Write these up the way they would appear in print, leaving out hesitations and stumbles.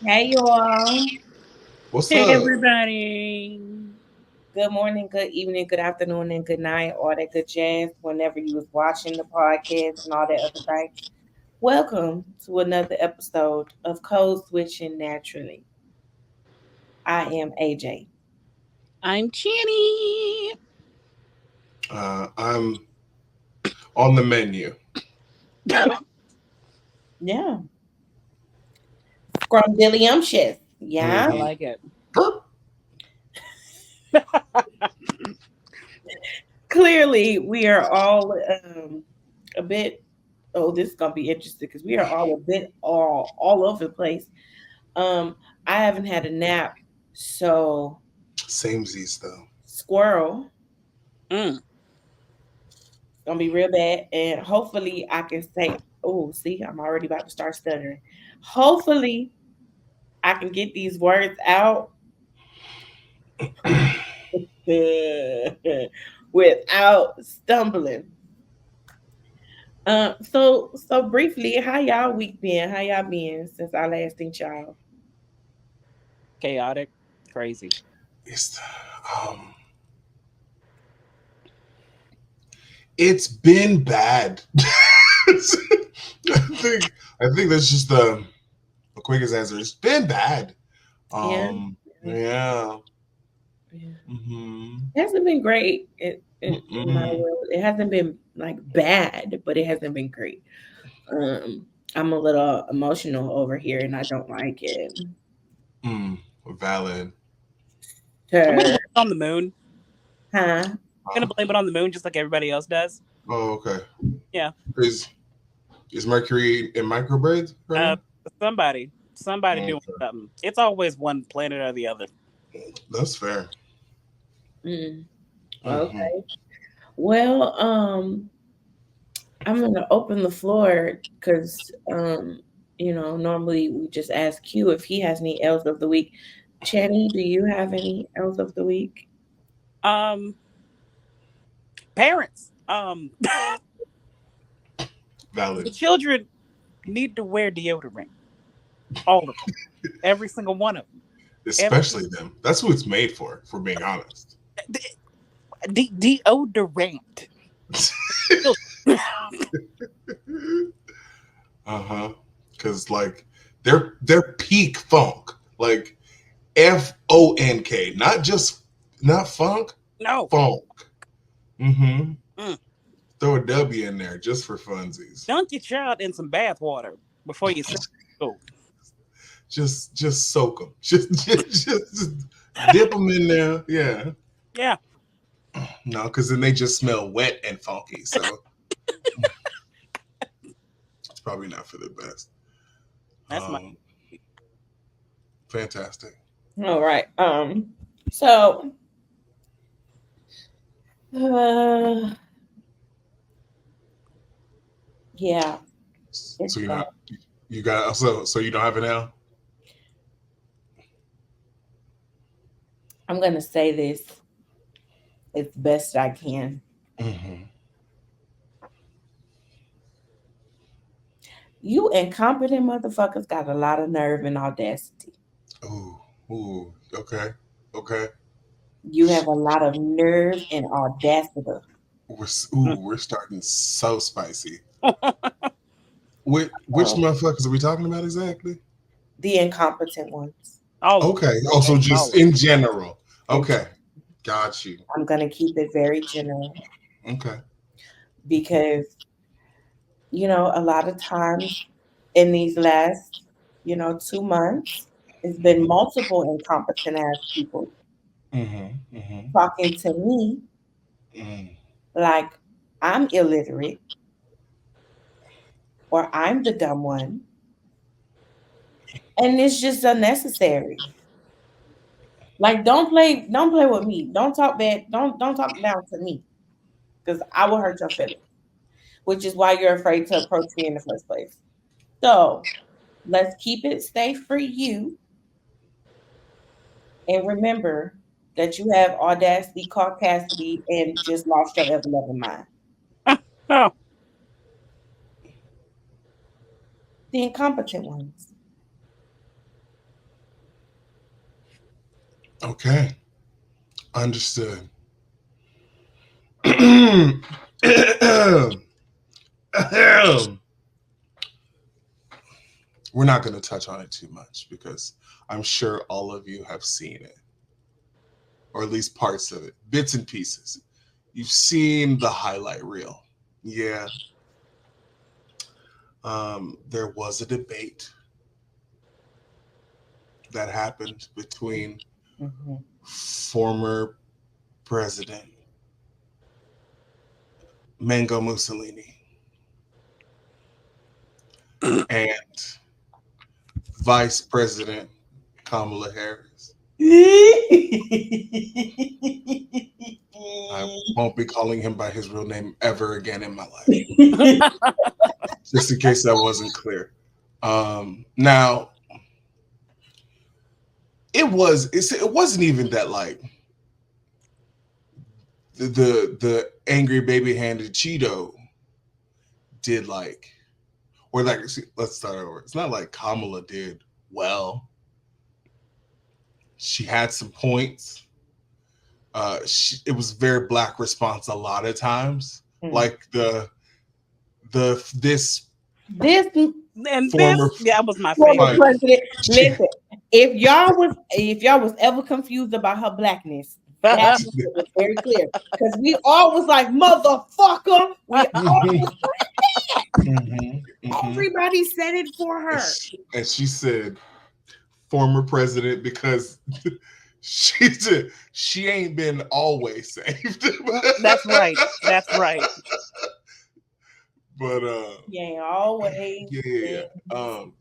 Hey, you all. What's Hey up? everybody. Good morning, good evening, good afternoon, and good night. All that good jazz. Whenever you was watching the podcast and all that other things. Welcome to another episode of Code Switching Naturally. I am AJ. I'm Channy. I'm on the menu. Yeah. Scrumdiddlyumptious. Yeah. I Mm-hmm. like it. Clearly, we are all a bit. Oh, this is gonna be interesting because we are all a bit all over the place. Um, I haven't had a nap, so Same Z's though. squirrel. Mm. It's gonna be real bad, and hopefully I can say, "Oh, see, I'm already about to start stuttering." Hopefully, I can get these words out without stumbling. So briefly, how y'all week been? How y'all been since I last seen y'all? Chaotic. Crazy. It's it's been bad. I think that's just the quickest answer. It's been bad. Yeah, Yeah. yeah. Mm-hmm. It hasn't been great in my Mm-mm. world. It hasn't been like bad, but it hasn't been great. I'm a little emotional over here, and I don't like it. Mm. Valid. I'm gonna Sure. blame it on the moon. Huh? I'm gonna blame it on the moon just like everybody else does. Oh, okay. Yeah. Is is Mercury in microbread right Uh now? somebody doing Okay. something. It's always one planet or the other. That's fair. Mm, Mm-hmm. okay. Well, I'm gonna open the floor because normally we just ask Q if he has any L's of the week. Channy, do you have any L's of the week? Um Parents. The Valid. children need to wear deodorant. All of them. Every single one of them. Every Especially them. That's who it's made for. For being honest. deodorant. Uh-huh. Because like they're peak funk. Like FONK. Not funk, No. funk. Mm-hmm. Mm. Throw a W in there just for funsies. Dunk your child in some bath water before you send them to school. Just soak them. Just dip them in there. Yeah. Yeah, No, because then they just smell wet and funky. So it's probably not for the best. that's my. Um, Fantastic. All right. So uh yeah, it's So you got so you don't have it now. I'm gonna say this as best I can. Mm-hmm. You incompetent motherfuckers got a lot of nerve and audacity. Ooh, ooh, okay, okay. You have a lot of nerve and audacity. We're starting so spicy. Which Oh, motherfuckers are we talking about exactly? the incompetent ones. All of them. Okay. Also, All just of them. in general. And Okay, got you. I'm gonna keep it very general Okay. because a lot of times in these last 2 months, it's been multiple incompetent ass people Mm-hmm. Mm-hmm. talking to me Mm. like I'm illiterate or I'm the dumb one, and it's just unnecessary. Like don't play with me. Don't talk bad. Don't talk down to me because I will hurt your feelings, which is why you're afraid to approach me in the first place. So let's keep it safe for you, and remember that you have audacity, caucasity, and just lost your ever loving mind. Oh, The incompetent ones. Okay, understood. We're not going to touch on it too much because I'm sure all of you have seen it, or at least parts of it, bits and pieces. You've seen the highlight reel. Yeah, there was a debate that happened between Mhm. former President Mango Mussolini and Vice President Kamala Harris. I won't be calling him by his real name ever again in my life, just in case that wasn't clear. Now, it wasn't even that like the angry baby handed Cheeto did like, or like, let's start over. It's not like Kamala did well. She had some points. It was very black response a lot of times. Mm. Like this This And this, former that was my former like favorite. president. she, Listen, if y'all was ever confused about her blackness, that was very clear because we all was like motherfucker. We all Mhm, was mhm, mhm. everybody said it for her. And she said former president because she ain't been always saved. That's right. That's right. But She ain't always yeah. been.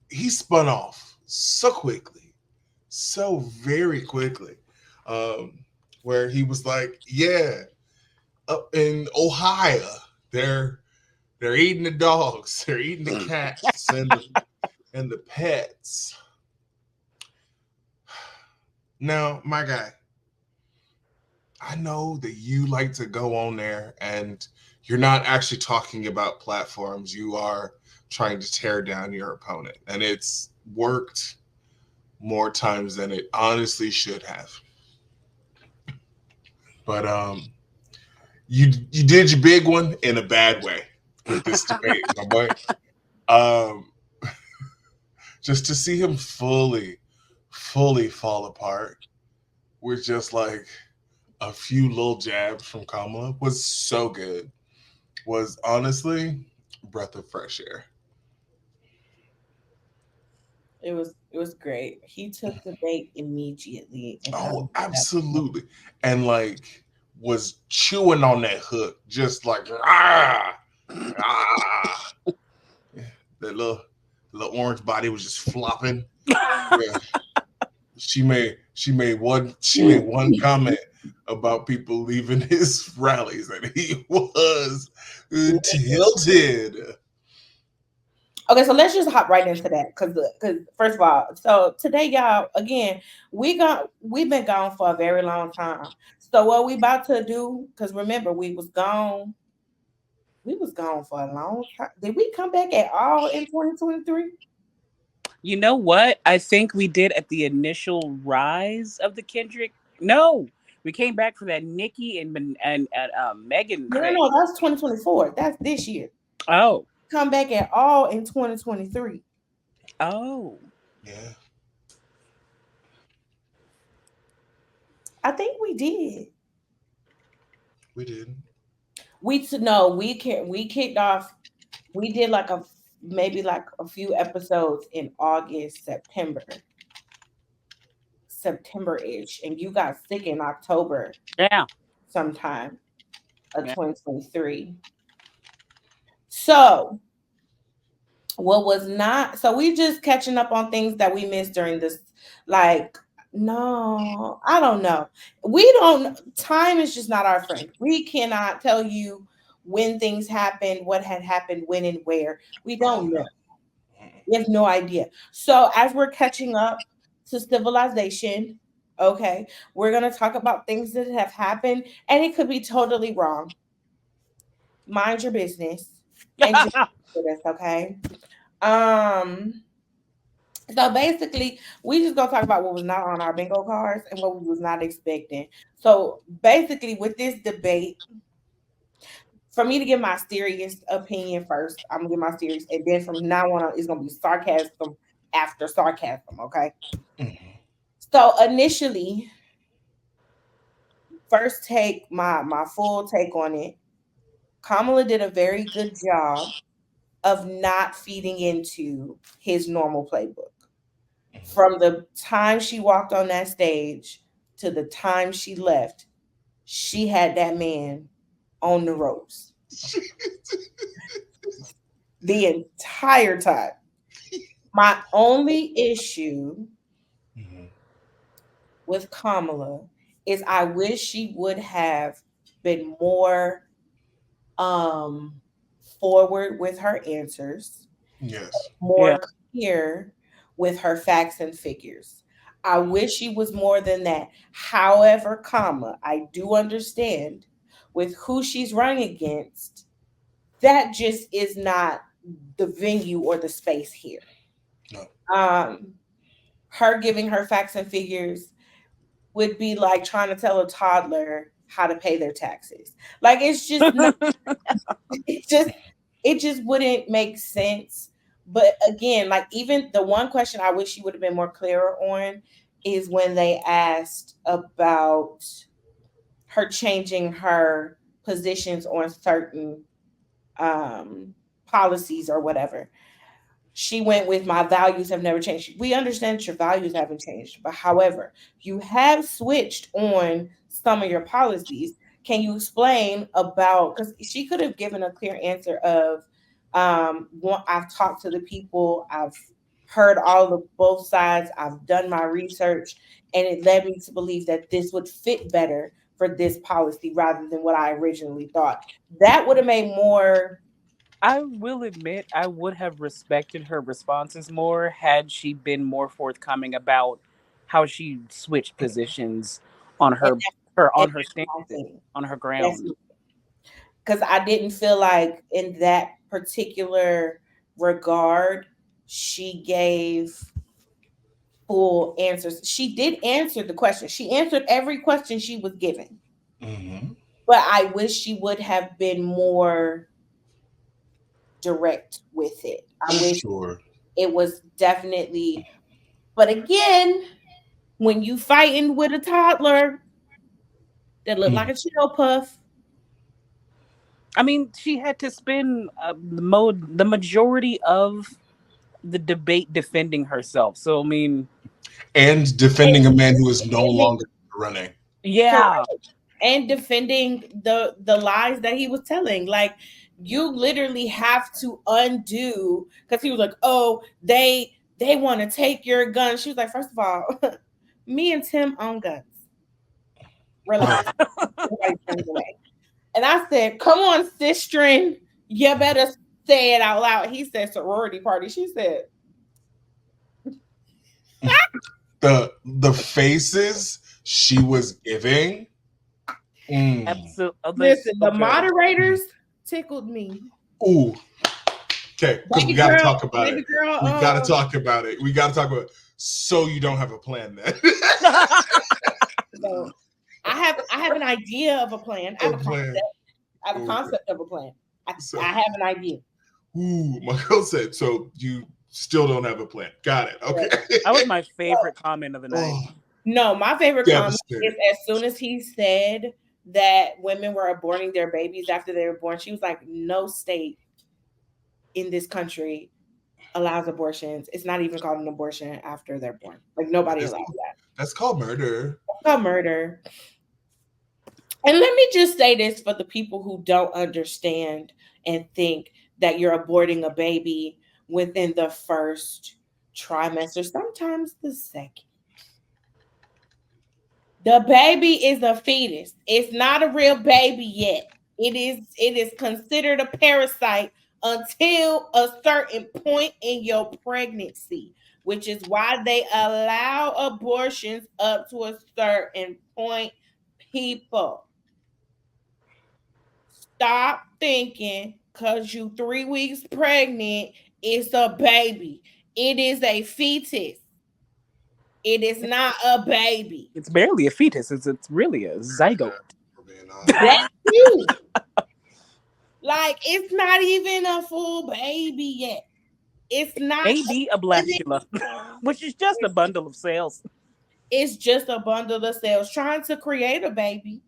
He spun off so quickly, so very quickly, um, where he was like, "Yeah, up in Ohio, they're they're eating the dogs, they're eating the cats and the pets." Now, my guy, I know that you like to go on there and you're not actually talking about platforms. You are trying to tear down your opponent, and it's worked more times than it honestly should have. But you did your big one in a bad way with this debate, my boy. Um, just to see him fully fall apart with just like a few little jabs from Kamala was so good. Was honestly breath of fresh air. It was great. He took the bait immediately, and I Oh, love that. absolutely. And like was chewing on that hook, just like ah, ah. That little orange body was just flopping. Yeah. She made one comment about people leaving his rallies and he was tilted. Okay, so let's just hop right into that because first of all, so today, y'all, again, we've been gone for a very long time. So what we about to do? Because remember, we was gone for a long time. Did we come back at all in 2023? You know what? I think we did at the initial rise of the Kendrick. No, we came back for that Nikki and Megan No, no, thing. no. That's 2024. That's this year. Oh, Come back at all in 2023. oh, Yeah, I think we did. we did. No, we kicked off. We did like maybe like a few episodes in August, September-ish, and you got sick in October yeah, sometime of yeah. 2023. So what was not so we just catching up on things that we missed during this, like, no, I don't know. We don't Time is just not our friend. We cannot tell you when things happened, what had happened, when and where. We Oh don't no. know. We have no idea. So as we're catching up to civilization, okay, we're gonna talk about things that have happened, and it could be totally wrong. Mind your business and just with us, okay? Um, So basically, we just gonna talk about what was not on our bingo cards and what we was not expecting. So basically, with this debate, for me to give my serious opinion first, I'm gonna give my serious, and then from now on, it's gonna be sarcasm after sarcasm. Okay. Mhm. So initially, first take my full take on it. Kamala did a very good job of not feeding into his normal playbook. From the time she walked on that stage to the time she left, she had that man on the ropes the entire time. My only issue Mhm. with Kamala is I wish she would have been more um forward with her answers, Yes. Yeah. more clear with her facts and figures. I wish she was more than that. However, comma, I do understand with who she's running against, that just is not the venue or the space here. No. Um, her giving her facts and figures would be like trying to tell a toddler how to pay their taxes. Like it's just not it just it just wouldn't make sense. But again, like even the one question I wish she would have been more clearer on is when they asked about her changing her positions on certain um policies or whatever. She went with my values have never changed. We understand that your values haven't changed, but however, you have switched on some of your policies. Can you explain about because she could have given a clear answer of one, I've talked to the people, I've heard all of both sides, I've done my research, and it led me to believe that this would fit better for this policy rather than what I originally thought. That would have made more. I will admit I would have respected her responses more had she been more forthcoming about how she switched positions on And, her and on her that's stances, my thing. on her That's ground. because I didn't feel like in that particular regard she gave full answers. She did answer the question. She answered every question she was given. Hmm. But I wish she would have been more direct with it. I wish Sure. it was definitely but again, when you fighting with a toddler that looked like Mm. a chill puff, I mean, she had to spend the majority of the debate defending herself. So I mean, And and defending a man who is no defending longer running. yeah. correct and defending the lies that he was telling. Like you literally have to undo because he was like, "Oh, they want to take your gun." She was like, "First of all, me and Tim own guns. Relax. Everybody turns away." And I said, "Come on, sister, you better say it out loud." He said, "Sorority party." She said, The faces she was giving. Mm. Absolutely. Oh, they're "Listen, so the good. moderators tickled me." Ooh. Okay, because we got to talk about it. Baby girl, We got to talk about it. We got to talk about it. So you don't have a plan then. so I have an idea of a plan. I A have a concept. plan. I have a Okay. concept of a plan. So, I have an idea. my girl said, so you still don't have a plan. Got it. Right. Okay. That was my So, favorite comment of the night. Oh, no, my favorite comment is devastated. as soon as he said that women were aborting their babies after they were born, she was like, "No state in this country allows abortions. It's not even called an abortion after they're born. Like nobody That's, allows that. that's called murder. It's called murder." And let me just say this for the people who don't understand and think that you're aborting a baby within the first trimester, sometimes the second. The baby is a fetus. It's not a real baby yet. It is considered a parasite until a certain point in your pregnancy, which is why they allow abortions up to a certain point. People, stop thinking because you 3 weeks pregnant, it's a baby. It is a fetus. It is not a baby. It's barely a fetus. It's really a zygote. For being That's honest. you. Like it's not even a full baby yet. It's not Maybe a blastula, which is just a bundle of cells. it's just a bundle of cells trying to create a baby,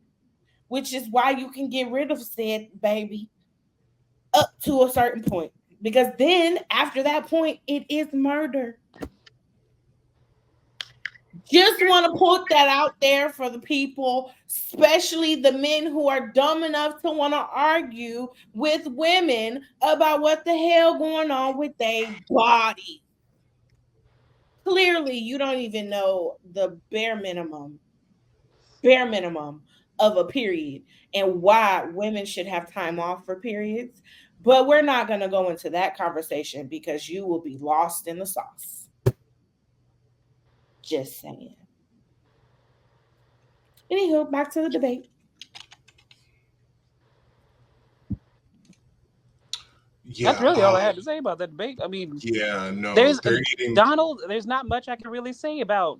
which is why you can get rid of said baby up to a certain point. Because then after that point, it is murder. Just want to put that out there for the people, especially the men who are dumb enough to want to argue with women about what the hell going on with their body. Clearly, you don't even know the bare minimum of a period and why women should have time off for periods. But we're not going to go into that conversation because you will be lost in the sauce. Just saying. Anywho, back to the debate. That's Yeah. really all I had to say about that debate. I mean, Yeah. No, there's they're eating. Donald. There's not much I can really say about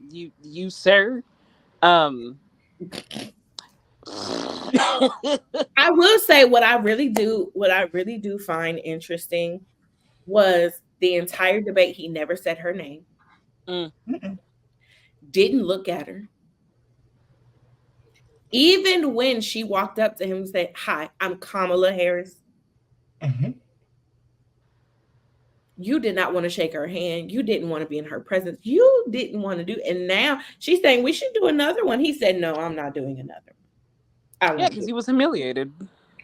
you, sir. Um, I will say what I really do find interesting was the entire debate. He never said her name, mm. didn't look at her. Even when she walked up to him and said, "Hi, I'm Kamala Harris," Mhm. you did not want to shake her hand. You didn't want to be in her presence. You didn't want to do. And now she's saying we should do another one. He said, "No, I'm not doing another. I Yeah, won't do because it." he was humiliated.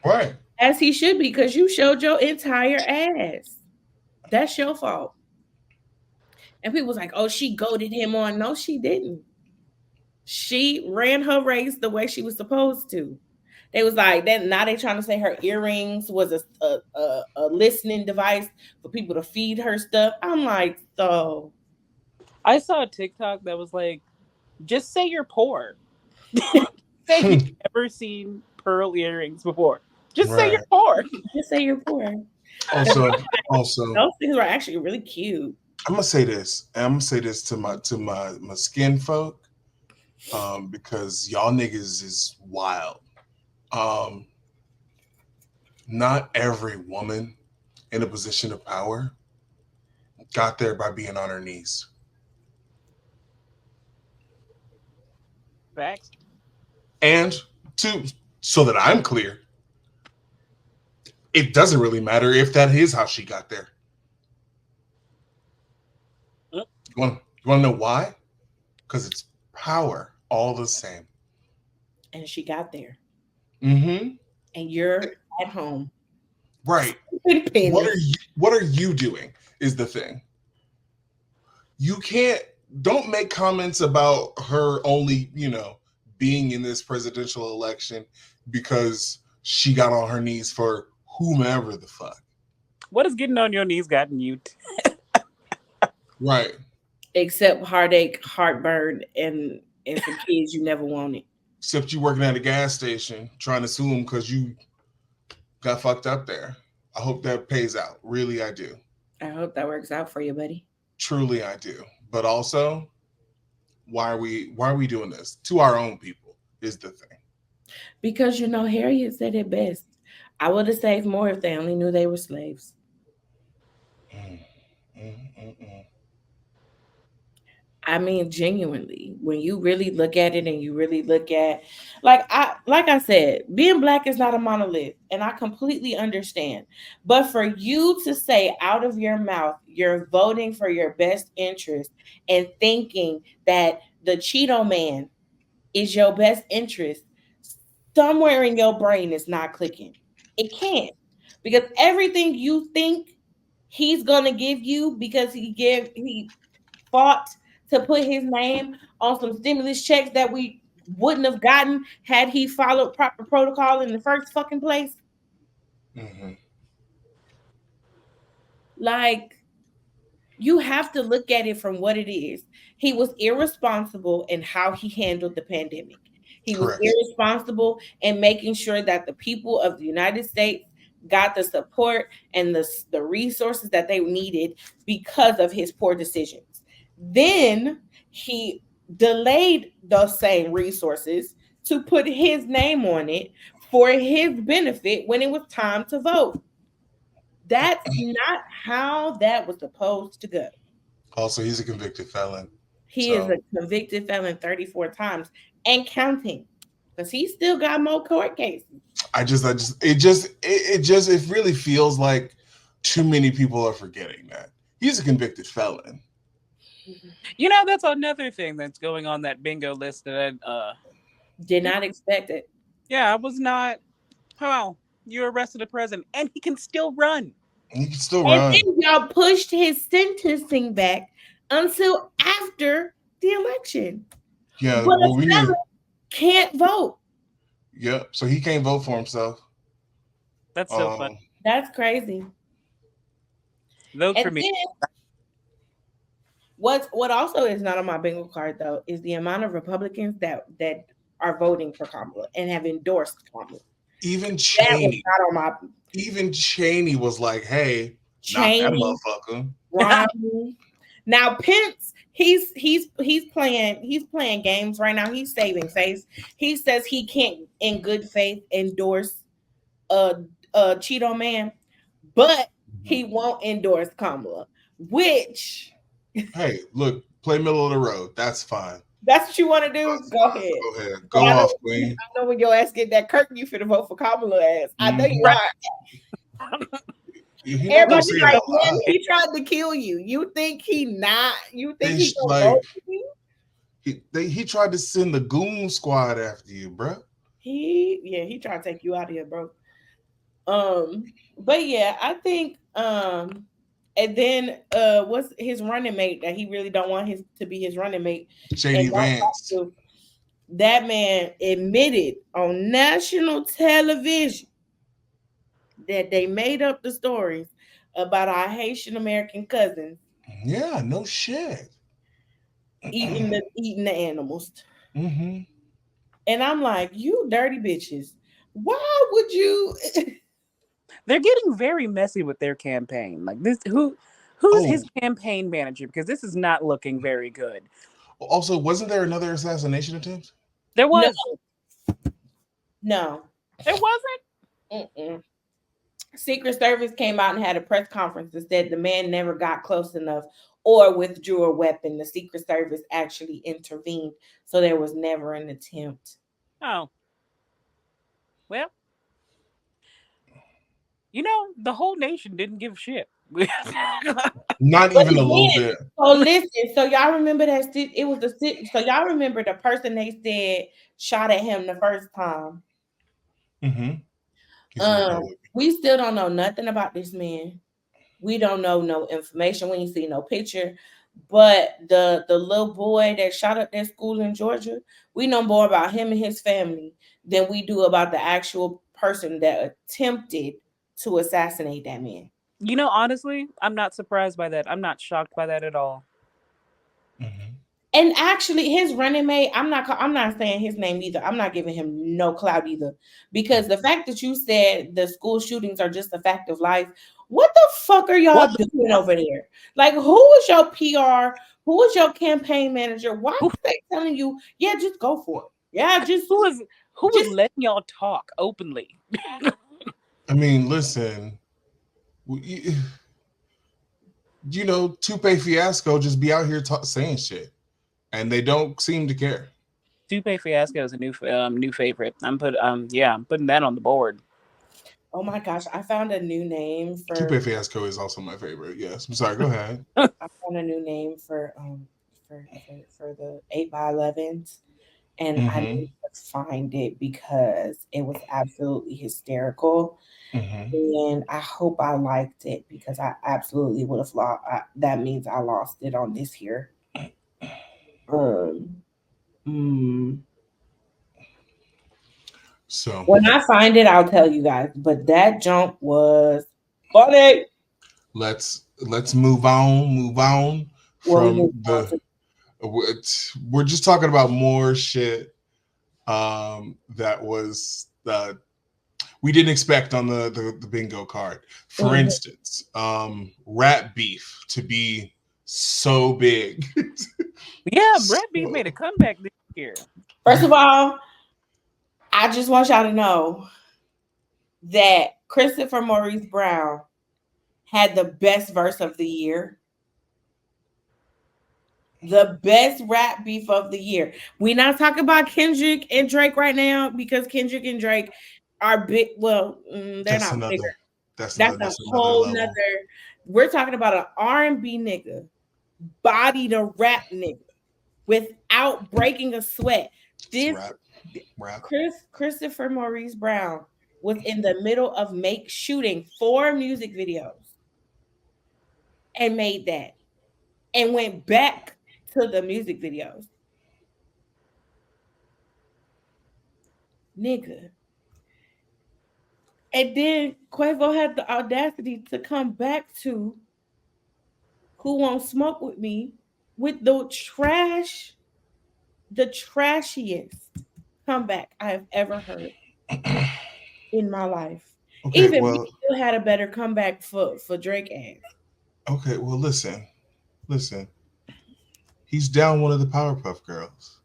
Right. As he should be, because you showed your entire ass. That's your fault. And people was like, "Oh, she goaded him on." No, she didn't. She ran her race the way she was supposed to. They was like, then now they trying to say her earrings was a listening device for people to feed her stuff. I'm like, so I saw a TikTok that was like, just say you're poor. Say you've never seen pearl earrings before. Just say you're Right. poor. just say you're poor. Also, also, Those things were actually really cute. I'm gonna say this. And I'm gonna say this to my skin folk, because y'all niggas is wild. Um, Not every woman in a position of power got there by being on her knees. Facts. And to so that I'm clear, it doesn't really matter if that is how she got there. Mm. You want to know why? Because it's power all the same. And she got there. Mm-hmm. And you're at home. Right. Penny. What are you doing? Is the thing. You can't. Don't make comments about her only, being in this presidential election because she got on her knees for whomever the fuck. What has getting on your knees gotten you? Right. Except heartache, heartburn, and some kids you never wanted. Except you working at a gas station trying to sue them because you got fucked up there. I hope that pays out. Really, I do. I hope that works out for you, buddy. Truly, I do. But also, why are we doing this to our own people? Is the thing. Because Harriet said it best. I would have saved more if they only knew they were slaves. Mm, mm, mm, mm. I mean, genuinely, when you really look at it and you really look at, like I said, being black is not a monolith, and I completely understand. But for you to say out of your mouth you're voting for your best interest and thinking that the Cheeto Man is your best interest, somewhere in your brain is not clicking. It can't, because everything you think he's gonna give you because he fought to put his name on some stimulus checks that we wouldn't have gotten had he followed proper protocol in the first fucking place. Mm-hmm. Like, you have to look at it from what it is. He was irresponsible in how he handled the pandemic. He was Correct. irresponsible in making sure that the people of the United States got the support and the resources that they needed because of his poor decisions. Then he delayed those same resources to put his name on it for his benefit when it was time to vote. That's not how that was supposed to go. Also, he's a convicted felon. He is a So convicted felon 34 times and counting because he still got more court cases. it really feels like too many people are forgetting that he's a convicted felon. You know, that's another thing that's going on that bingo list that Did not expect it. yeah, I was not. Well, you arrested a president, and he can still run. He can still And run. then y'all pushed his sentencing back until after the election. Yeah, But a well, we felon knew. can't vote. Yep. So he can't vote for himself. That's so fun. Um, That's crazy. Vote And for me. then what also is not on my bingo card though is the amount of Republicans that are voting for Kamala and have endorsed Kamala. even That was Cheney, not on my even Cheney was like, "Hey, not that Cheney, motherfucker." Romney. Now Pence, he's playing games right now. He's saving face. He says he can't in good faith endorse a Cheeto man, but he won't endorse Kamala, which Hey, look, play middle of the road. That's fine. that's what you want to do. That's Go fine. ahead. Go ahead. But Go I know off, Queen. I know when your ass get that curtain, you finna vote for Kamala ass. I know you Mhm. Right. are. He not gonna Everybody say it like, out man, loud. he tried to kill you. You think he not? You think They he gonna like vote for you? he tried to send the goon squad after you, bruh. He tried to take you out of here, bro. But yeah, I think and then what's his running mate that he really don't want his to be his running mate and JD don't talk Vance. to that man admitted on national television that they made up the stories about our Haitian American cousins Yeah, no shit. eating the animals. hmm And I'm like, you dirty bitches. Why would you They're getting very messy with their campaign. Like this, who's his Oh, campaign manager? Because this is not looking very good. also, wasn't there another assassination attempt? There no, was, no. there wasn't. Mm-mm. Secret Service came out and had a press conference and said the man never got close enough or withdrew a weapon. The Secret Service actually intervened, so there was never an attempt. Oh well, you know the whole nation didn't give a shit. Not But even a little again, bit. so listen, so y'all remember that it was so y'all remember the person they said shot at him the first time. hmm He's a Republican. We still don't know nothing about this man. We don't know no information. We ain't see no picture. But the little boy that shot up that school in Georgia, we know more about him and his family than we do about the actual person that attempted to assassinate that man. You know, honestly, I'm not surprised by that. I'm not shocked by that at all. hmm And actually, his running mate, I'm not saying his name either. I'm not giving him no clout either, because the fact that you said the school shootings are just a fact of life. What the fuck are y'all What? doing over there? Like, who is your PR? Who is your campaign manager? Why Who, are they telling you, yeah, just go for it? Yeah, who was who was just letting y'all talk openly? I mean, listen, you, Tupe Fiasco just be out here saying shit, and they don't seem to care. Dupe Fiasco is a new favorite. I'm putting that on the board. oh my gosh, I found a new name Tupe for Fiasco is also my favorite. Yes, I'm sorry. Go ahead. I found a new name for the 8x11s. And I hmm need to find it because it was absolutely hysterical. hmm And I hope I liked it because I absolutely would have lost. That means I lost it on this here. Um, mm. So When I find it, I'll tell you guys. But that jump was funny. let's move on. Move on What we from move on the. to. We're just talking about more shit. That was we didn't expect on the bingo card. For Mhm. instance, rat beef to be so big. Yeah, Brad Beef made a So comeback this year. First of all, I just want y'all to know that Christopher Maurice Brown had the best verse of the year, the best rap beef of the year. We're not talking about Kendrick and Drake right now because Kendrick and Drake are big. Well, they're that's not bigger. another That's a that's another whole level. nother. We're talking about an R&B nigga, body to rap nigga without breaking a sweat. It's This rap, rap. Christopher Maurice Brown was in the middle of make shooting 4 music videos and made that and went back to the music videos. Nigga. And then Quavo had the audacity to come back to Who Won't Smoke With Me with the trashiest comeback I have ever heard in my life. Okay, Even me well, still had a better comeback for Drake ass. okay, well, listen. He's down one of the Powerpuff Girls.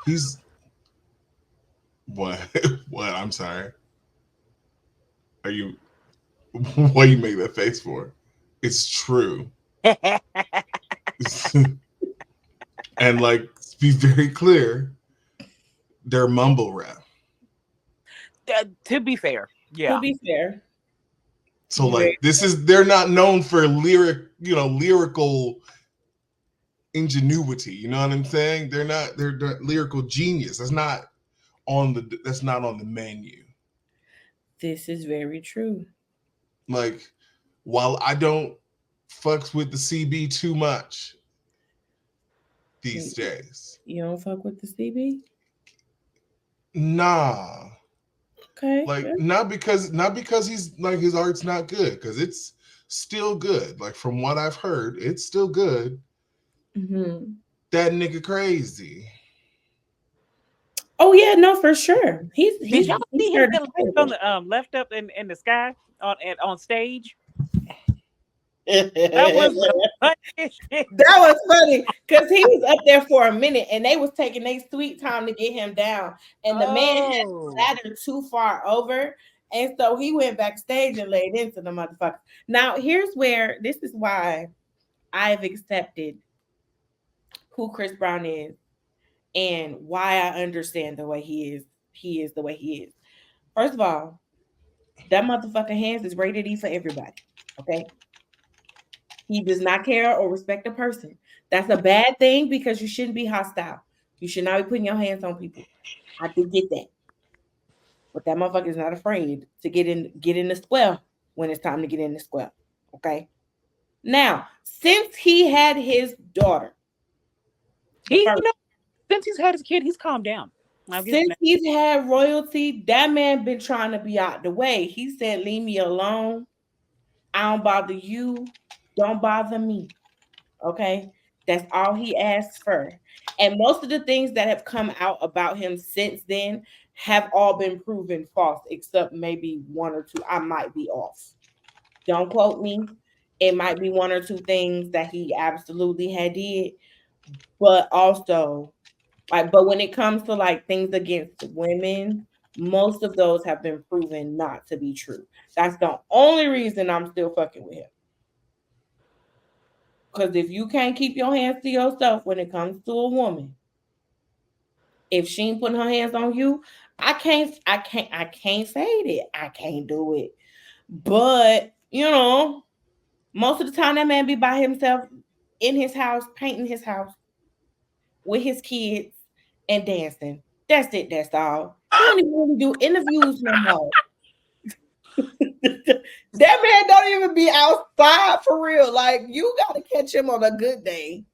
He's what? What? I'm sorry. Are you? What do you make that face for? It's true. And like, to be very clear, they're mumble rap. To be fair, To yeah. be fair, So you like, this is they're not known for lyrical ingenuity. You know what I'm saying? They're lyrical genius. That's not on the menu. this is very true. Like, while I don't fucks with the CB too much these You, days, you don't fuck with the CB? nah. Okay. Like, Yeah. not because he's like his art's not good, because it's still good. Like, from what I've heard, it's still good. Mhm. That nigga crazy. Oh yeah, no, for sure. Did y'all He's see him get left on certifiable. the left up in the sky on stage? That was That the funniest shit. was funny because he was up there for a minute and they was taking their sweet time to get him down. And the man had the Oh, ladder too far over. And so he went backstage and laid into the motherfucker. Now, here's where this is why I've accepted who Chris Brown is and why I understand the way he is. He is the way he is. First of all, that motherfucking hands is rated E for everybody. Okay. He does not care or respect a person. That's a bad thing because you shouldn't be hostile. You should not be putting your hands on people. I do get that. But that motherfucker is not afraid to get in the square when it's time to get in the square. Okay. Now, since he had his daughter, the he first, since he's had his kid, he's calmed down. I'll give him since that. he's had royalty, that man been trying to be out the way. He said, "Leave me alone. I don't bother you. Don't bother me." Okay. That's all he asked for. And most of the things that have come out about him since then have all been proven false, except maybe one or two. I might be off. Don't quote me. It might be one or two things that he absolutely had did, but also but when it comes to like things against women, most of those have been proven not to be true. That's the only reason I'm still fucking with him. Because if you can't keep your hands to yourself when it comes to a woman, if she ain't putting her hands on you, I can't say that. I can't do it. But, most of the time that man be by himself in his house, painting his house with his kids and dancing. That's it, that's all. He don't even really do interviews no more. That man don't even be outside for real. Like you gotta catch him on a good day.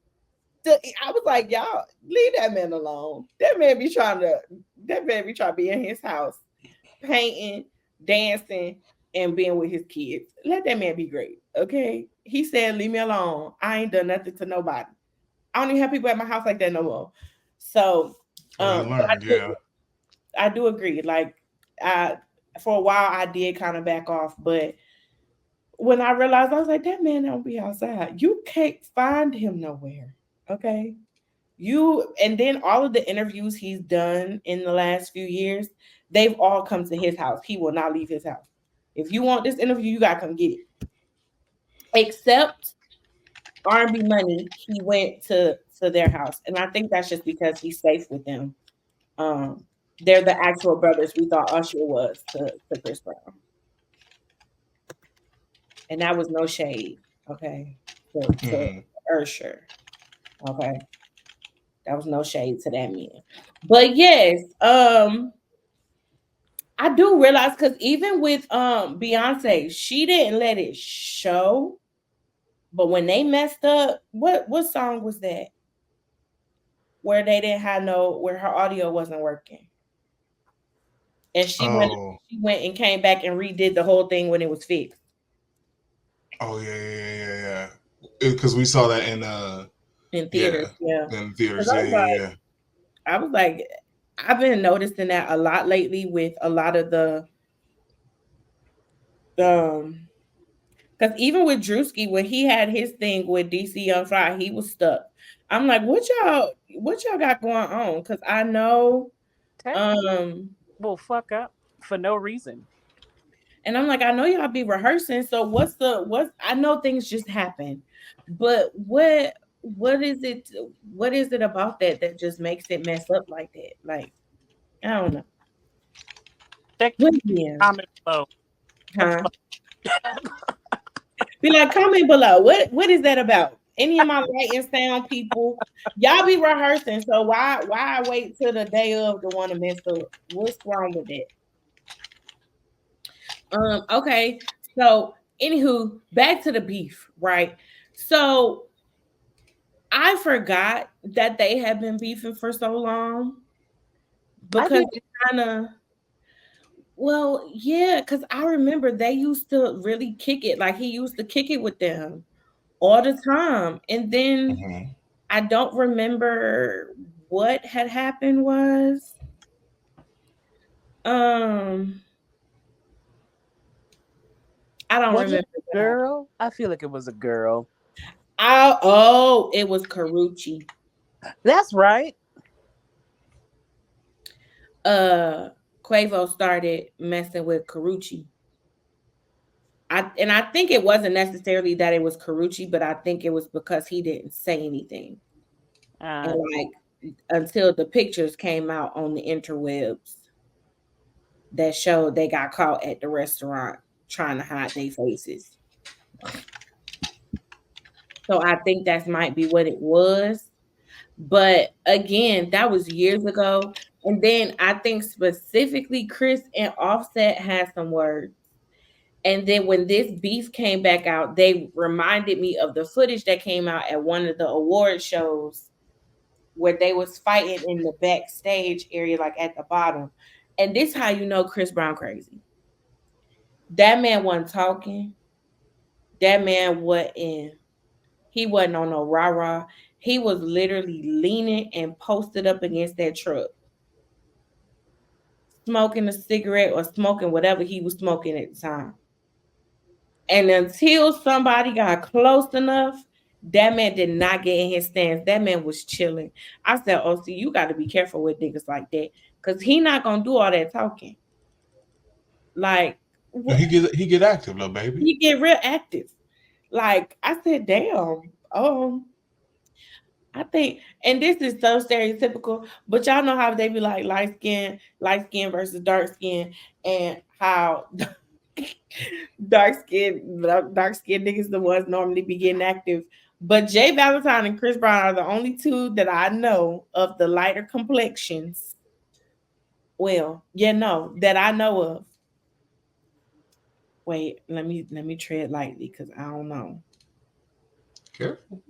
I was like, y'all leave that man alone. That man be trying to be in his house, painting, dancing, and being with his kids. Let that man be great. Okay. He said, leave me alone. I ain't done nothing to nobody. I don't even have people at my house like that no more. So Well, he but learned, yeah. I do agree. Like, I for a while I did kind of back off, but when I realized, I was like, that man don't be outside. You can't find him nowhere. Okay. And then all of the interviews he's done in the last few years, they've all come to his house. He will not leave his house. If you want this interview, you gotta come get it. Except R&B Money, he went to their house, and I think that's just because he's safe with them. Um, they're the actual brothers we thought Usher was to Chris Brown, and that was no shade, okay, to Mhm. Usher, okay, that was no shade to that man. But yes, I do realize because even with Beyonce, she didn't let it show. But when they messed up, what song was that? Where they didn't have no where her audio wasn't working. And Oh, she went and came back and redid the whole thing when it was fixed oh yeah, yeah. Because we saw that in in theaters. yeah, Yeah. in 'Cause theaters. Yeah, yeah, yeah. I was like, I've been noticing that a lot lately with a lot of the because even with Drewski, when he had his thing with DC on Fire, he was stuck. I'm like, what y'all got going on? Because I know, Tech um, will fuck up for no reason. and I'm like, I know y'all be rehearsing. So what's I know things just happen, but what is it? What is it about that just makes it mess up like that? Like I don't know. Check But yeah, comment below. Have huh? fun. Be like, comment below. What is that about? Any of my light and sound people, y'all be rehearsing. So why wait till the day of the one to mess up? What's wrong with it? Okay. So anywho, back to the beef, right? So I forgot that they have been beefing for so long I because did. it kind of well, yeah, because I remember they used to really kick it. Like he used to kick it with them all the time. And then Hmm. I don't remember what had happened was um I don't Was it remember a what happened. girl? I feel like it was a girl. It was Carucci. That's right. Uh Quavo started messing with Carucci. I think it wasn't necessarily that it was Carucci, but I think it was because he didn't say anything. And Uh, like until the pictures came out on the interwebs that showed they got caught at the restaurant trying to hide their faces. So I think that might be what it was. But again, that was years ago. And then I think specifically Chris and Offset had some words. And then when this beef came back out, they reminded me of the footage that came out at one of the award shows where they was fighting in the backstage area, like at the bottom. And this how you know Chris Brown crazy. That man wasn't talking. That man wasn't. He wasn't on no rah rah. He was literally leaning and posted up against that truck, smoking a cigarette or smoking whatever he was smoking at the time. And until somebody got close enough, that man did not get in his stance. That man was chilling. I said, "Oh, see, you got to be careful with niggas like that, cause he not gonna do all that talking. Like, No, what? he get active, little baby. He get real active. Like, I said, damn. I think, and this is so stereotypical, but y'all know how they be like light skin versus dark skin, and how dark skin niggas the ones normally be getting active. But Jay Valentine and Chris Brown are the only two that I know of the lighter complexions. Well, yeah, no, that I know of. Wait, let me tread lightly because I don't know. Careful.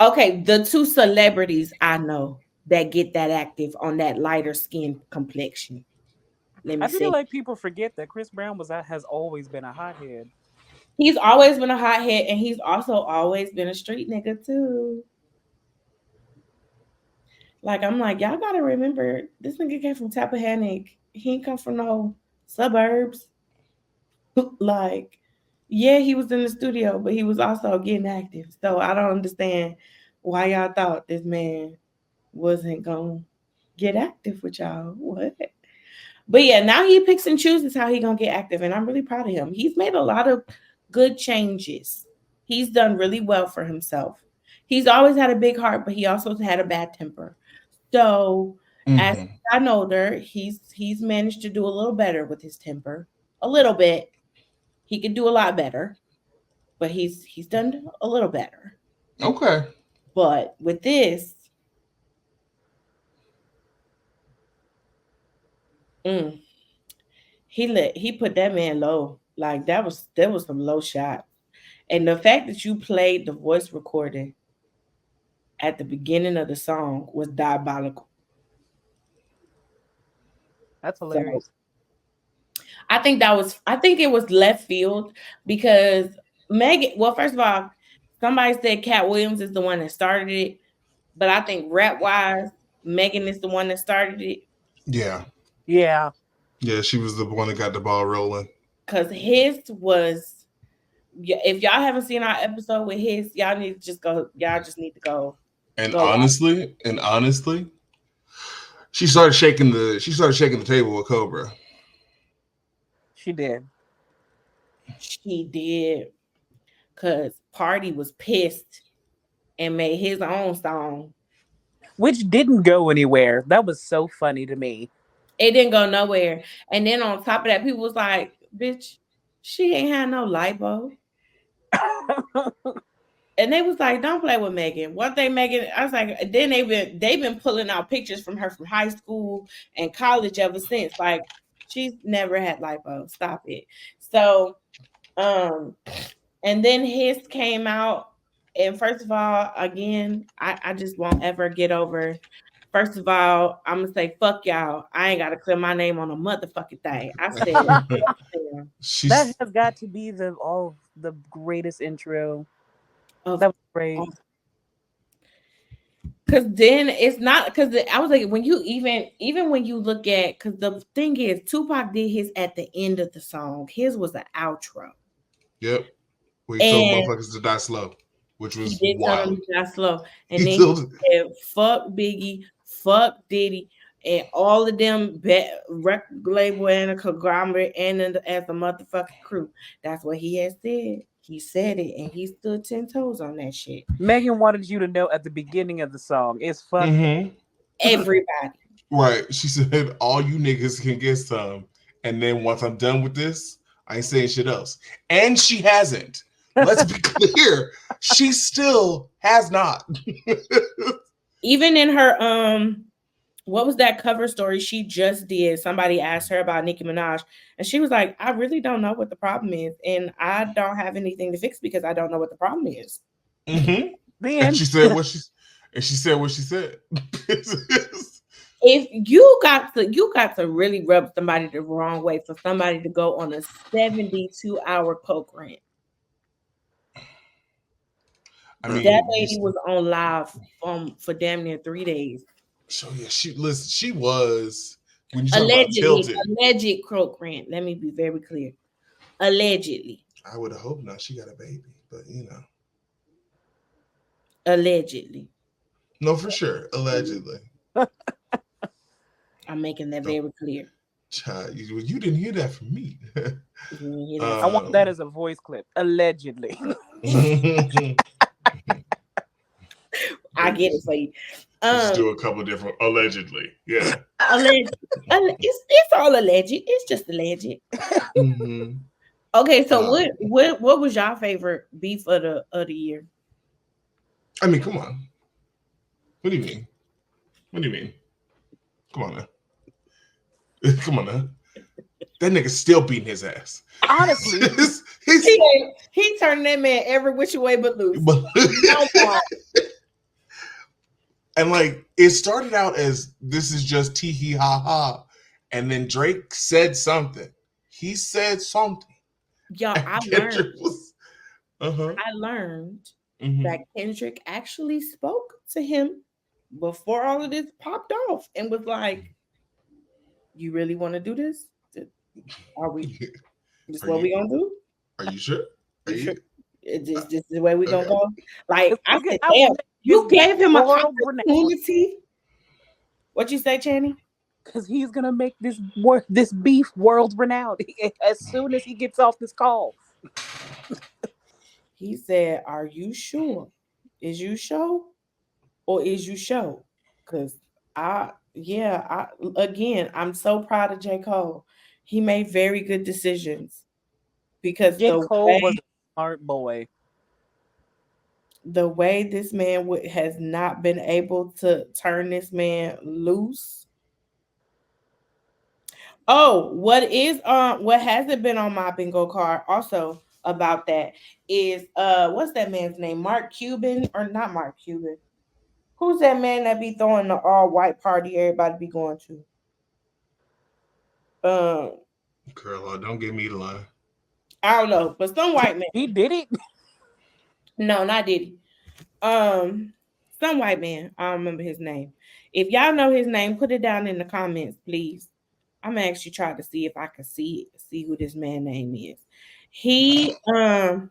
Okay, the two celebrities I know that get that active on that lighter skin complexion. Let me I feel see. like people forget that Chris Brown has always been a hothead. He's always been a hothead, and he's also always been a street nigga too. Like I'm like, y'all gotta remember this nigga came from Tappahannock. He ain't come from no suburbs. Like, yeah, he was in the studio, but he was also getting active. So I don't understand why y'all thought this man wasn't gonna get active with y'all. What? But yeah, now he picks and chooses how he gonna get active, and I'm really proud of him. He's made a lot of good changes. He's done really well for himself. He's always had a big heart, but he also had a bad temper. So as Mm-hmm. he's gotten older, he's managed to do a little better with his temper. A little bit. He could do a lot better, but he's done a little better. Okay. But with this, mm, he put that man low. Like that was some low shot. And the fact that you played the voice recording at the beginning of the song was diabolical. That's So hilarious. I think it was left field because Megan, well, first of all, somebody said Cat Williams is the one that started it, but I think rap wise, Megan is the one that started it Yeah. Yeah. Yeah, she was the one that got the ball rolling. because his was. If y'all haven't seen our episode with his, y'all need to just go. Y'all just need to And go watch. honestly, she started shaking the table with Cobra. She did. She did because Party was pissed and made his own song. Which didn't go anywhere. That was so funny to me. It didn't go nowhere. And then on top of that, people was like, "Bitch, she ain't had no lipo." And they was like, "Don't play with Megan." One thing, Megan, I was like, then they've been pulling out pictures from her from high school and college ever since. Like, she's never had lipo. Stop it. So, um, and then his came out, and first of all, again, I just won't ever get over. First of all, I'm gonna say fuck y'all. I ain't gotta clear my name on a motherfucking thing. I said, damn, That She's has got to be the greatest intro. of That was great. because then it's not because I was like when you even when you look at because the thing is Tupac did his at the end of the song. His was an outro, yep. Where he told and motherfuckers to die slow, which he was did tell them wild. to die slow, and He then he told said fuck Biggie, fuck Diddy, and all of them record label and a conglomerate and as a motherfucking crew. That's what he had said. He said it, and he stood 10 toes on that shit. Megan wanted you to know at the beginning of the song, it's fuck. mm-hmm. Everybody. Right. She said all you niggas can get some. And then once I'm done with this, I ain't saying shit else. And she hasn't. Let's be clear. She still has not. Even in her what was that cover story she just did? Somebody asked her about Nicki Minaj, and she was like, "I really don't know what the problem is, and I don't have anything to fix because I don't know what the problem is." mm-hmm. The And end. she said what she said. If you got to really rub somebody the wrong way for somebody to go on a 72-hour coke rant. I That mean, lady was on live for damn near 3 days. so yeah, she was when you talk about Allegedly, tilted. alleged coke rant. Let me be very clear. Allegedly, I would have hoped not. She got a baby, but allegedly. no, for sure, allegedly. I'm making that Don't, very clear. child, you didn't hear that from me. You didn't hear that I from want um, that as a voice clip. Allegedly. I get it for you. just Um, do a couple different allegedly. Yeah. alleged. It's all alleged. It's just alleged. hmm Okay, so Um, what was your favorite beef of the year? I mean, come on. What do you mean? What do you mean? Come on now. Come on now. That nigga still beating his ass. Honestly, He's He turned that man every which way but loose. but, No more. and like it started out as this is just tee hee ha ha, and then Drake said something. He said something, Y'all, and Kendrick was uh huh. I learned hmm that Kendrick actually spoke to him before all of this popped off and was like, "You really want to do this? Are we? This Are what you we gonna do? are you sure? Are You sure? you This is the way we gonna okay? go?" Like Because I nigga, said, I will "Damn, make this you gave him an world renowned. opportunity." What you say, Channy? Because he's gonna make this beef world renowned as soon as he gets off this call. He said, "Are you sure? Is you sure or is you sure?" Cause yeah, again, I'm so proud of J. Cole. He made very good decisions because J. Cole was a smart boy. the way this man has not been able to turn this man loose. Oh, what hasn't been on my bingo card also about that is what's that man's name? Mark Cuban or not Mark Cuban? Who's that man that be throwing the all white party everybody be going to? Um, Girl, don't give me the line. I don't know, but some white man. He did it. No, not Diddy. Um, some white man. I don't remember his name. If y'all know his name, put it down in the comments, please. I'm actually trying to see if I can see who this man name is. He mm,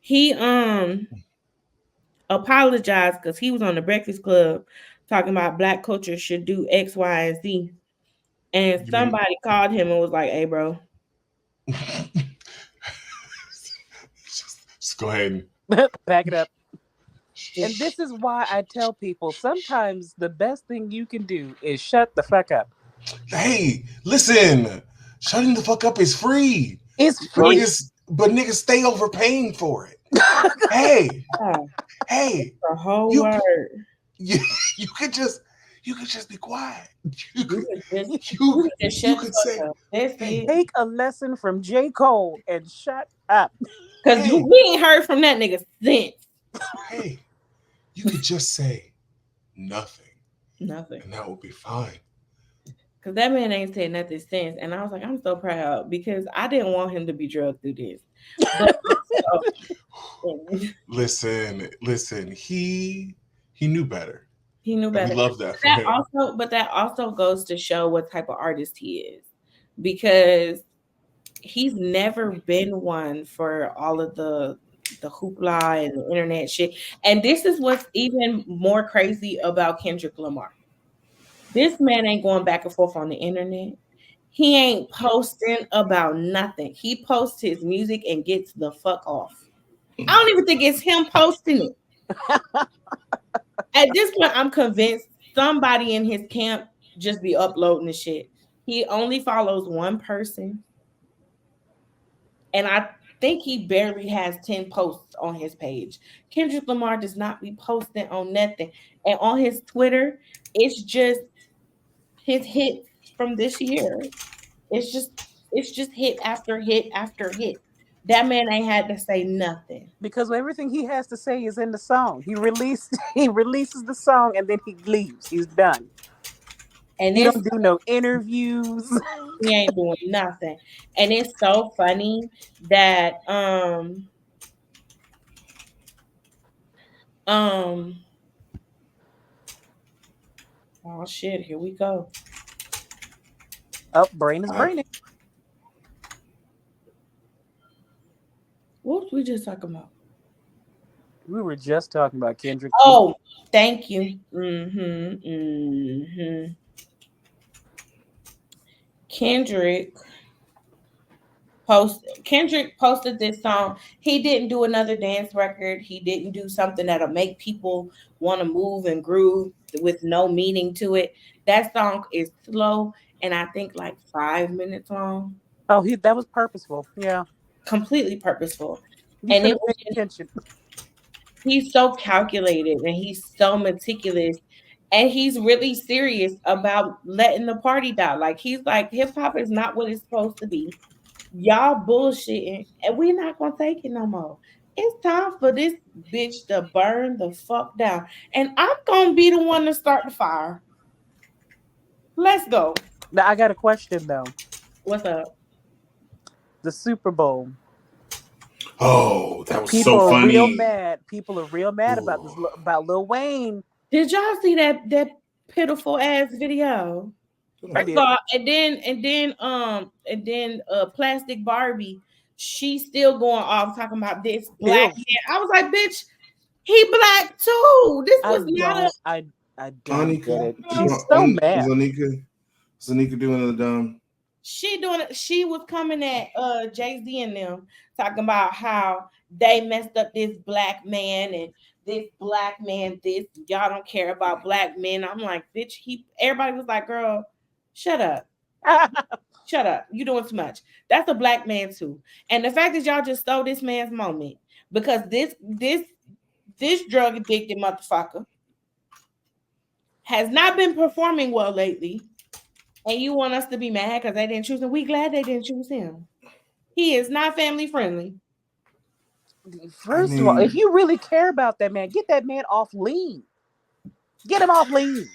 he apologized because he was on the Breakfast Club talking about black culture should do X, Y, and Z. And You mean somebody called him and was like, "Hey, bro, just go ahead and Back it up. And just this is why I tell people sometimes the best thing you can do is shut the fuck up. hey, listen, shutting the fuck up is free. It's But free. free." niggas stay overpaying for it. Hey, Oh, hey, the whole you word. you you could just be quiet. You You could could just you you could just you shut the could fuck say, up. That's hey, it. Take a lesson from J. Cole and shut up. Cause hey, we ain't heard from that nigga since. hey, you could just say nothing, Nothing. and that will be fine. Cause that man ain't said nothing since. And I was like, I'm so proud because I didn't want him to be drugged through this. But Listen, he knew better, he knew and we better. love that for him. But that also goes to show what type of artist he is. Because he's never been one for all of the hoopla and the internet shit. And this is what's even more crazy about Kendrick Lamar. This man ain't going back and forth on the internet. He ain't posting about nothing. He posts his music and gets the fuck off. I don't even think it's him posting it. At this point, I'm convinced somebody in his camp just be uploading the shit. He only follows one person, and I think he barely has 10 posts on his page. Kendrick Lamar does not be posting on nothing. And on his Twitter, it's just his hits from this year. It's just it's just hit after hit after hit. That man ain't had to say nothing. Because everything he has to say is in the song. He releases the song and then he leaves. He's done. And He it's don't do no interviews. he ain't doing nothing. And it's so funny that um oh shit, here we go. Oh, brain is I, braining. What was we just talking about? We were just talking about Kendrick. Oh, thank you. Mm-hmm. Kendrick Kendrick posted this song. He didn't do another dance record. He didn't do something that'll make people want to move and groove with no meaning to it. That song is slow and I think like 5 minutes long. Oh, he that was purposeful. Yeah, Completely purposeful. you And could it have was paid attention. he's so calculated and he's so meticulous and he's really serious about letting the party die. Like he's like hip hop is not what it's supposed to be. Y'all bullshitting and we're not gonna take it no more. It's time for this bitch to burn the fuck down. And I'm gonna be the one to start the fire. Let's go. Now I got a question though. What's up? The Super Bowl. Oh, that was People so are real funny. mad. People are real mad about this, Ooh. about Lil Wayne. Did y'all see that pitiful ass video? I First of did. all, and then Plastic Barbie, she's still going off talking about this black Ew. man. I was like, bitch, he black too. This I was not a don't. I don't get Anika, it. She's so mad. Zanika doing the she doing it. She was coming at Jay-Z and them talking about how they messed up this black man and this black man this y'all don't care about black men. I'm like, bitch, everybody was like, girl, shut up. Shut up. You doing too much. That's a black man too. And the fact that y'all just stole this man's moment because this drug addicted motherfucker has not been performing well lately. And you want us to be mad because they didn't choose him. We glad they didn't choose him. He is not family friendly. First of all, if you really care about that man, get that man off lean. Get him off lean.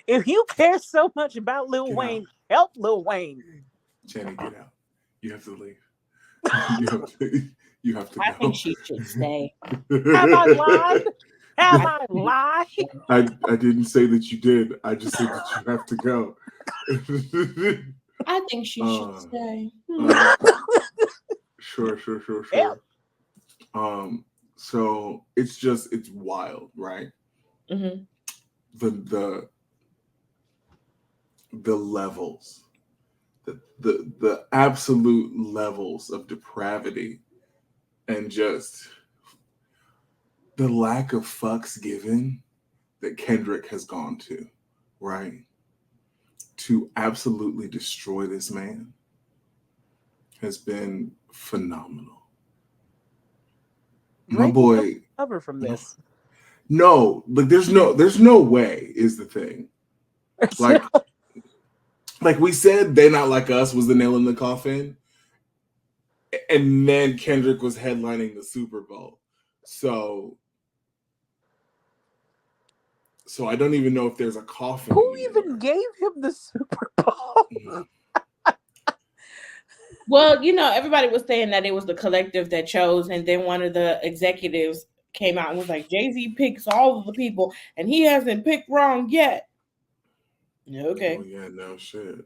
If you care so much about Lil Wayne, help Lil Wayne. Jenny, get out. You have to leave. You have to I go. think she should stay. Have I lied? Have I lied? I didn't say that you did. I just said that you have to go. I think she should stay. Sure. Yeah. So it's wild, right? Mm-hmm. The levels, the absolute levels of depravity, and just the lack of fucks given that Kendrick has gone to, right? To absolutely destroy this man has been phenomenal. My boy, Cover from this. no, like there's no way is the thing. Like we said, They Not Like Us was the nail in the coffin, and then Kendrick was headlining the Super Bowl. So I don't even know if there's a coffin. Who even gave him the Super Bowl? Well, everybody was saying that it was the collective that chose, and then one of the executives came out and was like, Jay-Z picks all of the people, and he hasn't picked wrong yet. Okay. Oh yeah, no shit.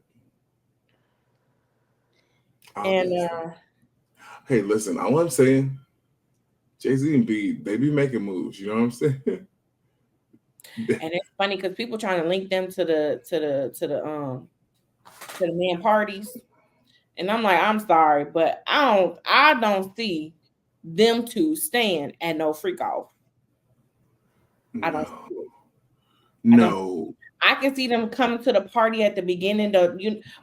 And hey, listen, all I'm saying, Jay-Z and B, they be making moves. You know what I'm saying? And it's funny because people trying to link them to the man parties, and I'm like, I'm sorry, but I don't see them two stand at no freak off. I don't. No. I can see them coming to the party at the beginning.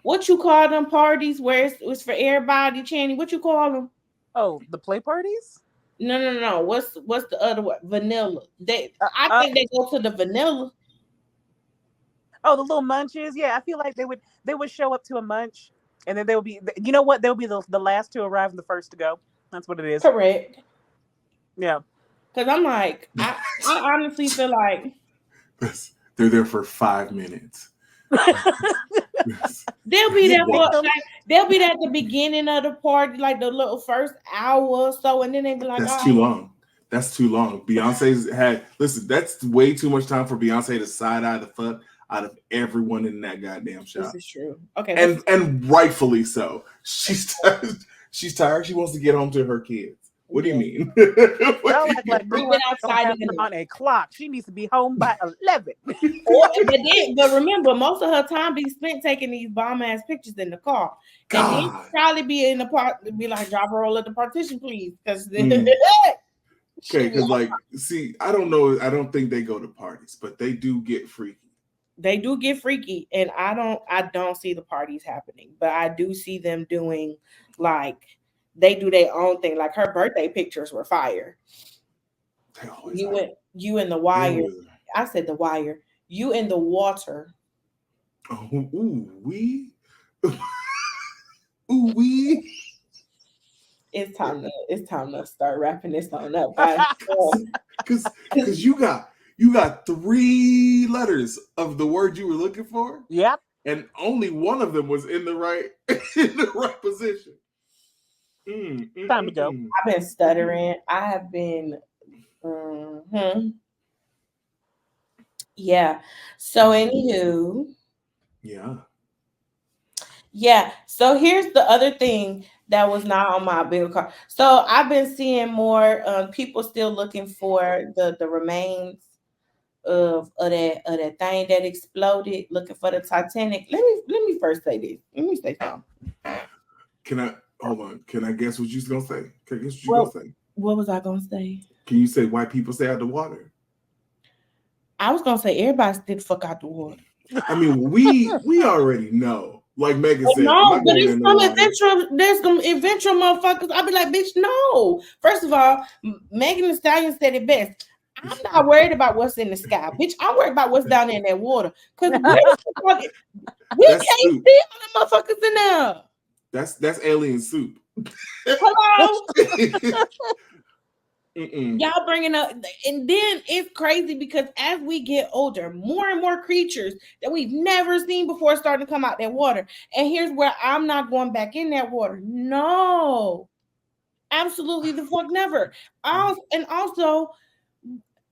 What you call them parties where it's for everybody, Channing? What you call them? Oh, the play parties? No. What's the other one? Vanilla. I think they go to the vanilla. Oh, the little munches. Yeah, I feel like they would show up to a munch, and then they would be. You know what? They'll be the last to arrive and the first to go. That's what it is. Correct. Yeah. Because I'm like, I honestly feel like they're there for 5 minutes. They'll be there they'll be there at the beginning of the party, like the little first hour or so, and then they be like, "That's too long. That's too long." Beyonce's listen. That's way too much time for Beyonce to side eye the fuck out of everyone in that goddamn shop. This is true. Okay, and rightfully so. She's tired. She wants to get home to her kids. What do you mean? Like outside on a clock. She needs to be home by 11. But remember, most of her time be spent taking these bomb ass pictures in the car. And then probably be in the park, be like, drop a roll at the partition, please. Because okay, because see, I don't know. I don't think they go to parties, but they do get freaky. They do get freaky, and I don't see the parties happening, but I do see them doing they do their own thing. Like her birthday pictures were fire. You in the wire. I said the wire. You in the water. Oh, ooh wee. Ooh wee. It's time to start wrapping this on up, because you got 3 letters of the word you were looking for. Yep. And only one of them was in the right position. Time to go. I've been stuttering. I have been. Yeah. So, anywho, Yeah. yeah. So here's the other thing that was not on my bill card. So I've been seeing more people still looking for the remains of that thing that exploded, looking for the Titanic. Let me first say this. Let me say something. Can I hold on? Can I guess what you're gonna say? Can I guess what you're Well, gonna say? what was I gonna say? Can you say why people stay out the water? I was gonna say everybody still the fuck out the water. I mean, we already know. Like Megan But said, I'm no, not but going it's in the some water. eventual. There's some eventual motherfuckers. I'll be like, bitch, no. First of all, Megan Thee Stallion said it best. I'm not worried about what's in the sky, bitch. I'm worried about what's down there in that water. Cause we That's can't soup. see all the motherfuckers in there. That's alien soup. Hello. Mm-mm. Y'all bringing up, and then it's crazy because as we get older, more and more creatures that we've never seen before starting to come out that water. And here's where I'm not going back in that water. No, absolutely the fuck never. And also,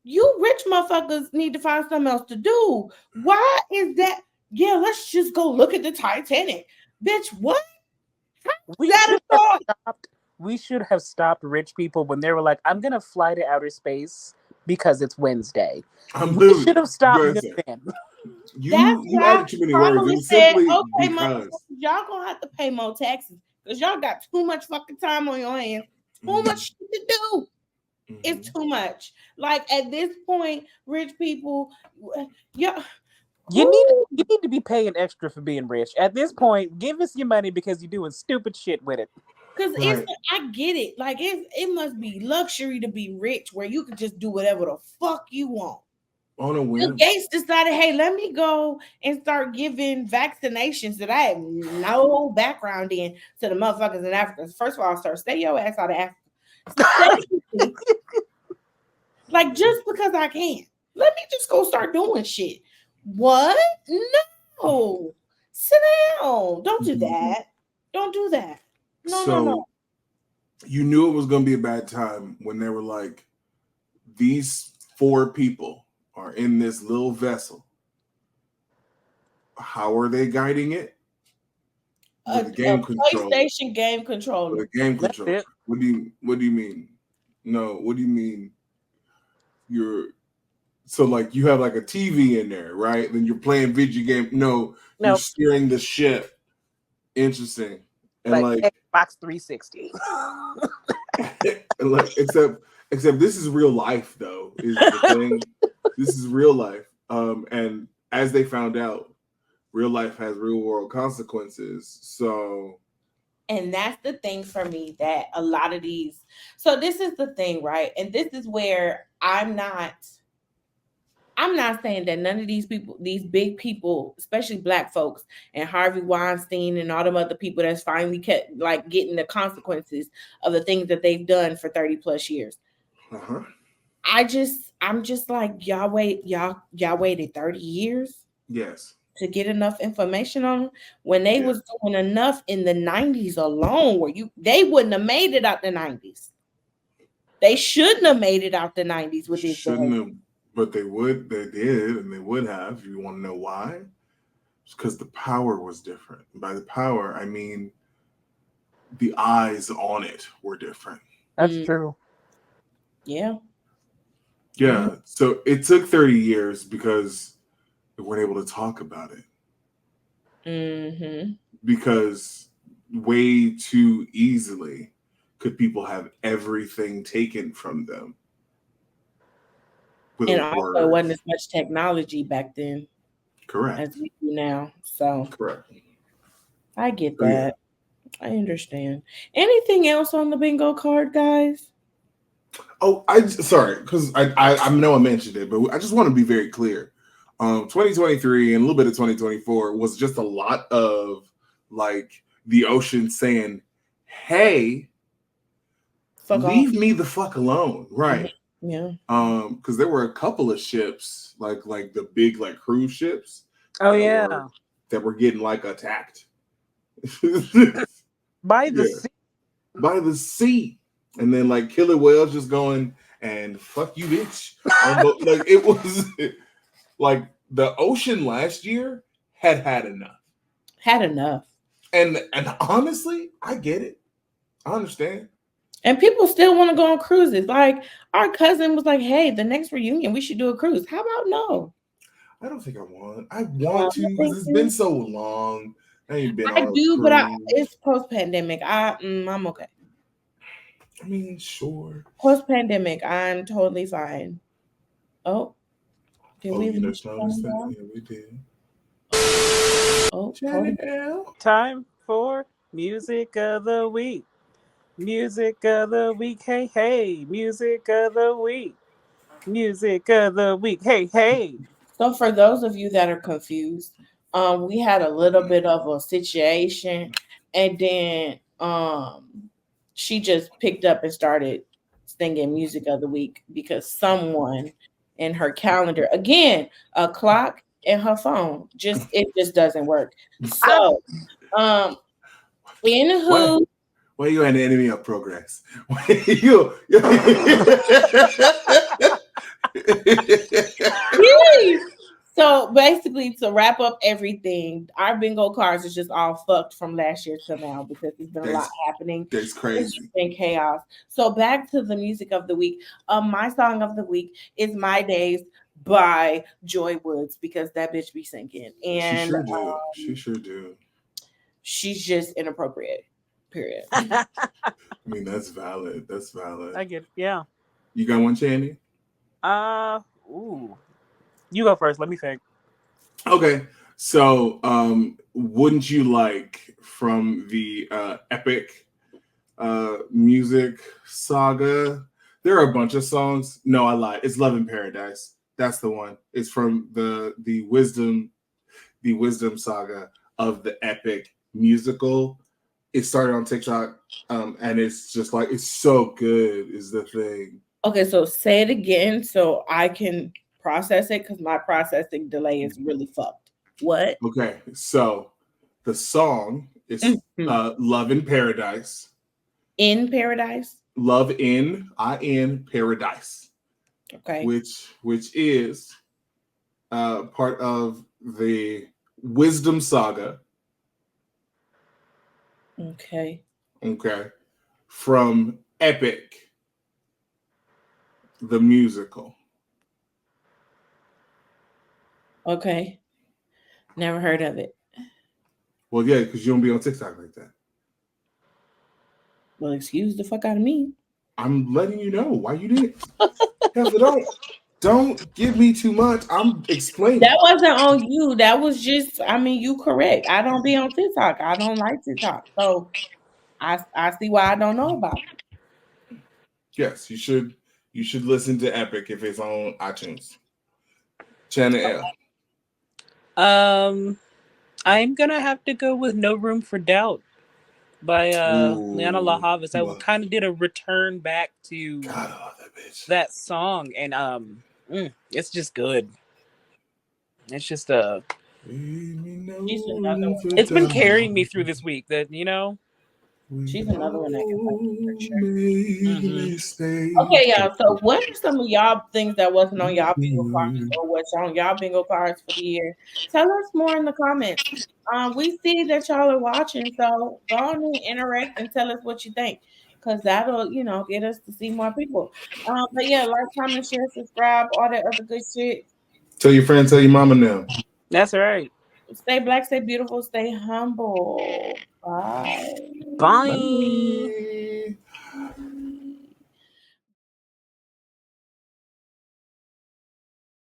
you rich motherfuckers need to find something else to do. Why is that? Yeah, let's just go look at the Titanic, bitch. What? We That is should have all. stopped. We should have stopped rich people when they were like, "I'm gonna fly to outer space because it's Wednesday." I'm We literally should have stopped gonna them say then. That's you why added too many words. It probably was said, simply okay, motherfuckers, because. y'all gonna have to pay more taxes because y'all got too much fucking time on your hands, too Mhm, much shit to do. It's mhm. too much. Like at this point, rich people, yeah, You need who? you need to be paying extra for being rich. At this point, give us your money because you're doing stupid shit with it. Because it's Right I get it. Like it must be luxury to be rich where you can just do whatever the fuck you want. on a Bill whim. Gates decided, hey, let me go and start giving vaccinations that I have no background in to the motherfuckers in Africa. First of all, sir, stay your ass out of Africa. Secondly, like just because I can, let me just go start doing shit. What? No. Sit down. Don't do Mhm. that. Don't do that. No, no, no. So you knew it was gonna be a bad time when they were like, these four people are in this little vessel. How are they guiding it? With a A game controller. PlayStation game With controller. a game That's controller. it. What do you mean? No, what do you mean you're so like you have like a TV in there, right? Then you're playing video game. No, you're No, steering the ship. Interesting. And like like Xbox 360. and like except this is real life though, is the thing. This is real life. And as they found out, real life has real world consequences. So And that's the thing for me that a lot of these. So this is the thing, right? And this is where I'm not saying that none of these people, these big people, especially black folks and Harvey Weinstein and all them other people that's finally kept like getting the consequences of the things that they've done for 30 plus years. uh-huh. I'm just like y'all waited 30 years Yes. to get enough information on them when they Yeah. was doing enough in the 90s alone where they wouldn't have made it out the 90s. They shouldn't have made it out the 90s with this Shouldn't behavior. have, but they did, and they would have. You want to know why? It's because the power was different. By the power, I mean the eyes on it were different. That's Mm, true. yeah. Mm, Yeah. So it took 30 years because they weren't able to talk about it. mm-hmm. Because way too easily could people have everything taken from them with a And also it word. wasn't as much technology back then as Correct. we do now. So Correct. I get So yeah. that. I understand. Anything else on the bingo card, guys? Oh, I sorry because I know I mentioned it, but I just want to be very clear. 2023 and a little bit of 2024 was just a lot of like the ocean saying, "Hey, Fuck off. leave me the fuck alone," Mhm. right? Yeah. Because there were a couple of ships, like the big like cruise ships Oh that were yeah, that were getting like attacked. by the Yeah, sea. by the sea, and then like killer whales just going and fuck you, bitch. Like it was like the ocean last year had enough, Had enough. and honestly, I get it. I understand. And people still want to go on cruises. Like our cousin was like, "Hey, the next reunion, we should do a cruise." How about no? I don't think I want. I want to because Thank it's been you. so long. I ain't been I on a do, but cruise. it's post pandemic. I'm okay. I mean, sure. Post pandemic, I'm totally fine. Oh, did Oh, we you lose just noticed someone that? down? Yeah, we did. Oh, hold on. Janet L. Time for music of the week. Music of the week. Hey, hey. Music of the week. Music of the week. Hey, hey. So for those of you that are confused, we had a little bit of a situation, and then she just picked up and started singing music of the week because someone in her calendar, again, a clock and her phone, just it just doesn't work. So um Why? anywho, Why you an enemy of progress? Why you? yee! So basically, to wrap up everything, our bingo cards is just all fucked from last year till now because there's been a lot that's happening. that's It's just crazy. been chaos. So back to the music of the week. My song of the week is "My Days" by Joy Woods because that bitch be singing, She and sure do. She sure do. she's just inappropriate. Period. I mean, that's valid. That's valid. I get, yeah. You got one, Chandy? Uh, ooh. You go first. Let me think. Okay. So, wouldn't you like from the epic music saga? There are a bunch of songs. No, I lied. It's Love in Paradise. That's the one. It's from the wisdom saga of the epic musical. It started on TikTok, and it's just like it's so good. Is the thing. Okay, so say it again so I can process it because my processing delay is really fucked. What? Okay, so the song is Mhm. "Love in Paradise." In paradise? Love in Paradise, Okay. which is part of the Wisdom Saga. Okay. Okay, from Epic the musical. Okay. Never heard of it. Well, yeah, because you don't be on TikTok like that. Well, excuse the fuck out of me. I'm letting you know why you didn't. Hell, don't give me too much. I'm That explaining. wasn't on you. That was just, I mean, you correct. I don't be on TikTok. I don't like TikTok. So I see why I don't know about it. Yes, you should. You should listen to Epic if it's on iTunes. Channel L. Um, I'm gonna have to go with "No Room for Doubt" by Liana La Ooh, Havas. I love. kind of did a return back to God, I love that bitch. that song, and it's just good. It's just Leave me no She's another room one for that it's can been fight. doubt. carrying me through this week. That you know. We She's another one that can fight for all sure. made Hmm. mistakes. Okay, y'all. So, what are some of y'all things that wasn't on y'all bingo cards, or what's on y'all bingo cards for the year? Tell us more in the comments. We see that y'all are watching, so go on and interact and tell us what you think, because that'll, get us to see more people. But yeah, like, comment, share, subscribe, all that other good shit. Tell your friends, tell your mama now. That's right. Stay black, stay beautiful, stay humble. Bye. Bye. Bye.